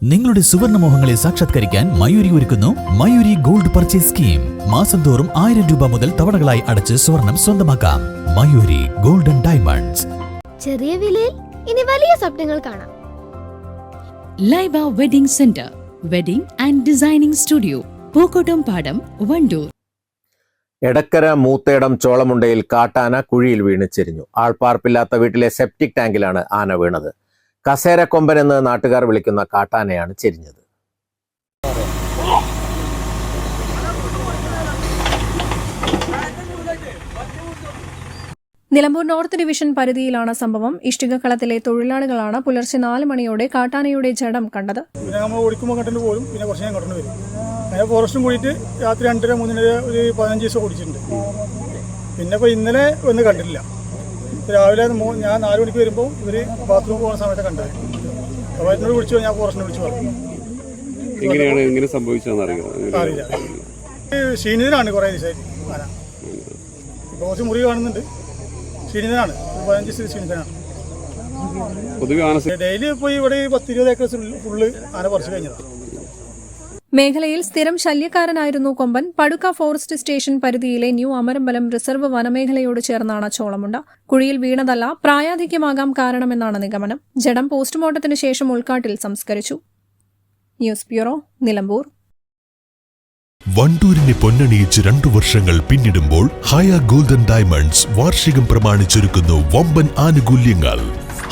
നിങ്ങളുടെ സുവർണമോഹങ്ങളെ സാക്ഷാത്കരിക്കാൻ മയൂരി ഒരുക്കുന്നു മയൂരി ഗോൾഡ് പർച്ചേസ് സ്കീം. മാസം തോറും 1000 രൂപ മുതൽ തവണകളായി അടച്ച് സ്വർണം സ്വന്തമാക്കാം. Mayuri golden diamonds. ചെറിയ വിലയിൽ ഇനി വലിയ സ്വപ്നങ്ങൾ കാണാം. Laiba wedding centre, wedding and designing studio, Pookottam പാടം, വണ്ടൂർ. എടക്കര മൂത്തേടം ചോളമുണ്ടയിൽ കാട്ടാന കുഴിയിൽ വീണ് ചെരിഞ്ഞു. ആൾപ്പാർപ്പില്ലാത്ത വീട്ടിലെ സെപ്റ്റിക് ടാങ്കിലാണ് ആന വീണത്. കസേരക്കൊമ്പൻ എന്ന് നാട്ടുകാർ വിളിക്കുന്ന കാട്ടാനയാണ് ചെരിഞ്ഞത്. നിലമ്പൂർ നോർത്ത് ഡിവിഷൻ പരിധിയിലാണ് സംഭവം. ഇഷ്ടികക്കളത്തിലെ തൊഴിലാളികളാണ് പുലർച്ചെ 4 മണിയോടെ കാട്ടാനയുടെ ജഡം കണ്ടത്. ഫോറസ്റ്റും കൂടിയിട്ട് രാത്രി 2:30-3 ഒരു 15 ദിവസം ഓടിച്ചിട്ടുണ്ട്. പിന്നെ ഇപ്പോൾ ഇന്നലെ ഒന്നും കണ്ടിട്ടില്ല. രാവിലെ ഞാൻ 4 മണിക്ക് വരുമ്പോൾ ഇവർ ബാത്റൂം പോകുന്ന സമയത്ത് കണ്ടത്. അപ്പോൾ എന്നോട് വിളിച്ചു, ഞാൻ ഫോറസ്റ്റിനെ വിളിച്ചു പറഞ്ഞു. എങ്ങനെയാണ് ഇങ്ങനെ സംഭവിച്ചതെന്ന് അറിയില്ല. ക്ഷീണിതനാണ് കുറേ ദിവസമായിട്ട് ആന. ഇപ്പോൾ കുറച്ച് മുറി കാണുന്നുണ്ട്. ക്ഷീണിതനാണ്, 15 ദിവസം ക്ഷീണിതനാണ്. ഡെയിലി പോയി ഇവിടെ 10-20 ഏക്കർ ഫുള്ള് ആന പറിച്ചു കഴിഞ്ഞതാണ്. മേഖലയിൽ സ്ഥിരം ശല്യക്കാരനായിരുന്നു കൊമ്പൻ. പടുക്ക ഫോറസ്റ്റ് സ്റ്റേഷൻ പരിധിയിലെ ന്യൂ അമരമ്പലം റിസർവ് വനമേഖലയോട് ചേർന്നാണ് ചോളമുണ്ട. കുഴിയിൽ വീണതല്ല, പ്രായാധിക്യമാകാം കാരണമെന്നാണ് നിഗമനം. ജഡം പോസ്റ്റ്മോർട്ടത്തിന് ശേഷം ഉൾക്കാട്ടിൽ സംസ്കരിച്ചു. News bureau, Nilambur. വണ്ടൂരിനെ പൊന്നണിയിച്ച് 2 വർഷങ്ങൾ പിന്നിടുമ്പോൾ ഹയ ഗോൾഡൻ ഡയമണ്ട്സ് വാർഷികം പ്രമാണിച്ചൊരുക്കുന്നു വമ്പൻ ആനുകൂല്യങ്ങൾ.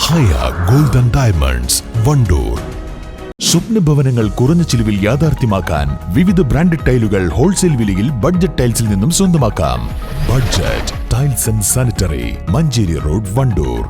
ഹയ ഗോൾഡൻ ഡയമണ്ട്സ്, വണ്ടൂർ. സ്വപ്നഭവനങ്ങൾ കുറഞ്ഞ ചിലവിൽ യാഥാർത്ഥ്യമാക്കാൻ വിവിധ ബ്രാൻഡഡ് ടൈലുകൾ ഹോൾസെയിൽ വിലയിൽ ബഡ്ജറ്റ് ടൈൽസിൽ നിന്നും സ്വന്തമാക്കാം. Budget tiles and sanitary, Manjeri road, Wandoor.